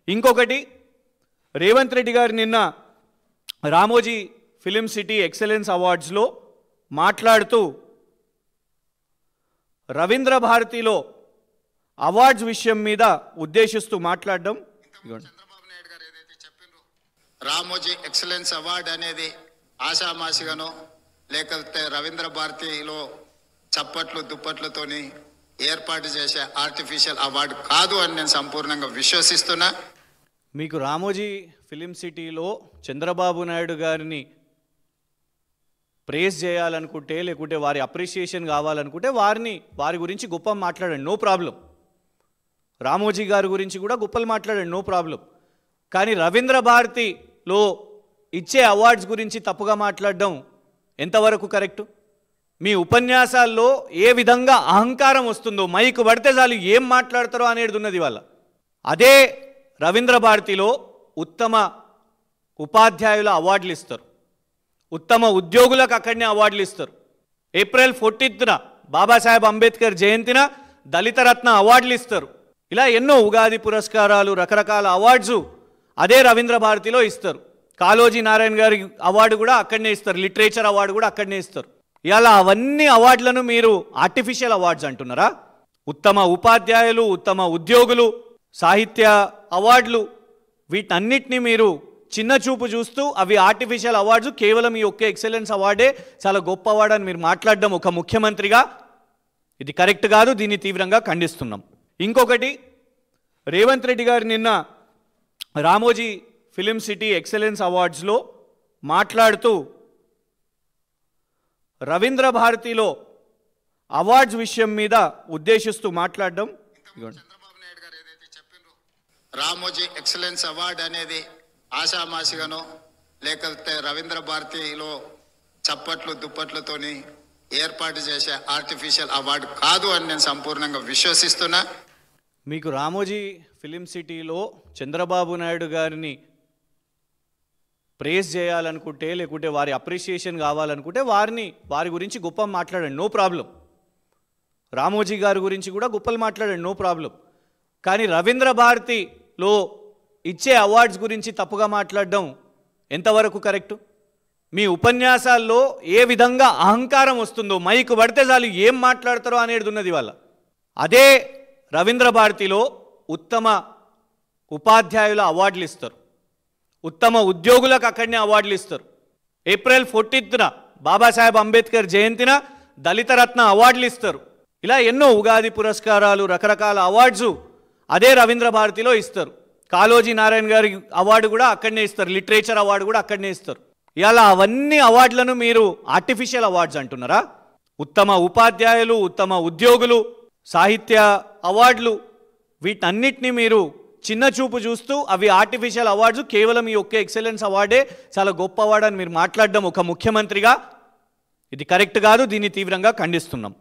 ఇంకొకటి రేవంత్ రెడ్డి గారు నిన్న రామోజీ ఫిలిం సిటీ ఎక్సలెన్స్ అవార్డ్స్లో మాట్లాడుతూ రవీంద్ర భారతిలో అవార్డ్స్ విషయం మీద ఉద్దేశిస్తూ మాట్లాడడం చంద్రబాబు నాయుడు గారు ఏదైతే చెప్పారో రామోజీ ఎక్సలెన్స్ అవార్డ్ అనేది ఆషామాషిగానో లేకపోతే రవీంద్ర భారతిలో చప్పట్లు దుప్పట్లతోని ఏర్పాటు చేసే ఆర్టిఫిషియల్ అవార్డు కాదు అని నేను సంపూర్ణంగా విశ్వసిస్తున్నా. మీకు రామోజీ ఫిలిం సిటీలో చంద్రబాబు నాయుడు గారిని ప్రేజ్ చేయాలనుకుంటే లేకుంటే వారి అప్రిషియేషన్ కావాలనుకుంటే వారి గురించి గొప్ప మాట్లాడండి, నో ప్రాబ్లం. రామోజీ గారి గురించి కూడా గొప్పలు మాట్లాడండి, నో ప్రాబ్లం. కానీ రవీంద్ర భారతిలో ఇచ్చే అవార్డ్స్ గురించి తప్పుగా మాట్లాడడం ఎంతవరకు కరెక్టు? మీ ఉపన్యాసాల్లో ఏ విధంగా అహంకారం వస్తుందో, మైకు పడితే చాలు ఏం మాట్లాడతారో అనేది ఉన్నది వాళ్ళ. అదే రవీంద్ర భారతిలో ఉత్తమ ఉపాధ్యాయుల అవార్డులు ఇస్తారు, ఉత్తమ ఉద్యోగులకు అక్కడనే అవార్డులు ఇస్తారు. ఏప్రిల్ 14న బాబాసాహెబ్ అంబేద్కర్ జయంతిన దళిత రత్న అవార్డులు ఇస్తారు. ఇలా ఎన్నో ఉగాది పురస్కారాలు, రకరకాల అవార్డ్స్ అదే రవీంద్ర భారతిలో ఇస్తారు. కాళోజీ నారాయణ గారి అవార్డు కూడా అక్కడనే ఇస్తారు, లిటరేచర్ అవార్డు కూడా అక్కడనే ఇస్తారు. ఇలా అవన్నీ అవార్డులను మీరు ఆర్టిఫిషియల్ అవార్డ్స్ అంటున్నారా? ఉత్తమ ఉపాధ్యాయులు, ఉత్తమ ఉద్యోగులు, సాహిత్య అవార్డులు, వీటన్నిటినీ మీరు చిన్న చూపు చూస్తూ అవి ఆర్టిఫిషియల్ అవార్డ్స్, కేవలం ఈ ఒక్క ఎక్సలెన్స్ అవార్డే చాలా గొప్ప అవార్డు అని మీరు మాట్లాడడం ఒక ముఖ్యమంత్రిగా ఇది కరెక్ట్ కాదు, దీన్ని తీవ్రంగా ఖండిస్తున్నాం. ఇంకొకటి రేవంత్ రెడ్డి గారు నిన్న రామోజీ ఫిలిం సిటీ ఎక్సలెన్స్ అవార్డ్స్లో మాట్లాడుతూ రవీంద్ర భారతిలో అవార్డ్స్ విషయం మీద ఉద్దేశిస్తూ మాట్లాడడం చంద్రబాబు నాయుడు గారు ఏదైతే చెప్పారో రామోజీ ఎక్సలెన్స్ అవార్డు అనేది ఆషామాషిగానో లేకపోతే రవీంద్ర భారతిలో చప్పట్లు దుప్పట్లతోని ఏర్పాటు చేసే ఆర్టిఫిషియల్ అవార్డు కాదు అని నేను సంపూర్ణంగా విశ్వసిస్తున్నా. మీకు రామోజీ ఫిలిం సిటీలో చంద్రబాబు నాయుడు గారిని ప్రేజ్ చేయాలనుకుంటే లేకుంటే వారి అప్రిషియేషన్ కావాలనుకుంటే వారి గురించి గొప్ప మాట్లాడండి, నో ప్రాబ్లం. రామోజీ గారి గురించి కూడా గొప్పలు మాట్లాడండి, నో ప్రాబ్లం. కానీ రవీంద్ర భారతిలో ఇచ్చే అవార్డ్స్ గురించి తప్పుగా మాట్లాడడం ఎంతవరకు కరెక్టు? మీ ఉపన్యాసాల్లో ఏ విధంగా అహంకారం వస్తుందో, మైకు పడితే చాలు ఏం మాట్లాడతారో అనేది ఉన్నది వాళ్ళ. అదే రవీంద్ర భారతిలో ఉత్తమ ఉపాధ్యాయుల అవార్డులు ఇస్తారు, ఉత్తమ ఉద్యోగులకు అక్కడనే అవార్డులు ఇస్తారు. ఏప్రిల్ 14న బాబాసాహెబ్ అంబేద్కర్ జయంతిన దళిత రత్న అవార్డులు ఇస్తారు. ఇలా ఎన్నో ఉగాది పురస్కారాలు, రకరకాల అవార్డ్స్ అదే రవీంద్ర భారతిలో ఇస్తారు. కాళోజీ నారాయణ గారి అవార్డు కూడా అక్కడనే ఇస్తారు, లిటరేచర్ అవార్డు కూడా అక్కడనే ఇస్తారు. ఇలా అవన్నీ అవార్డులను మీరు ఆర్టిఫిషియల్ అవార్డ్స్ అంటున్నారా? ఉత్తమ ఉపాధ్యాయులు, ఉత్తమ ఉద్యోగులు, సాహిత్య అవార్డులు, వీటన్నిటినీ మీరు చిన్న చూపు చూస్తూ అవి ఆర్టిఫిషియల్ అవార్డ్స్, కేవలం ఈ ఒక్క ఎక్సలెన్స్ అవార్డే చాలా గొప్ప అవార్డు అని మీరు మాట్లాడడం ఒక ముఖ్యమంత్రిగా ఇది కరెక్ట్ కాదు, దీన్ని తీవ్రంగా ఖండిస్తున్నాం.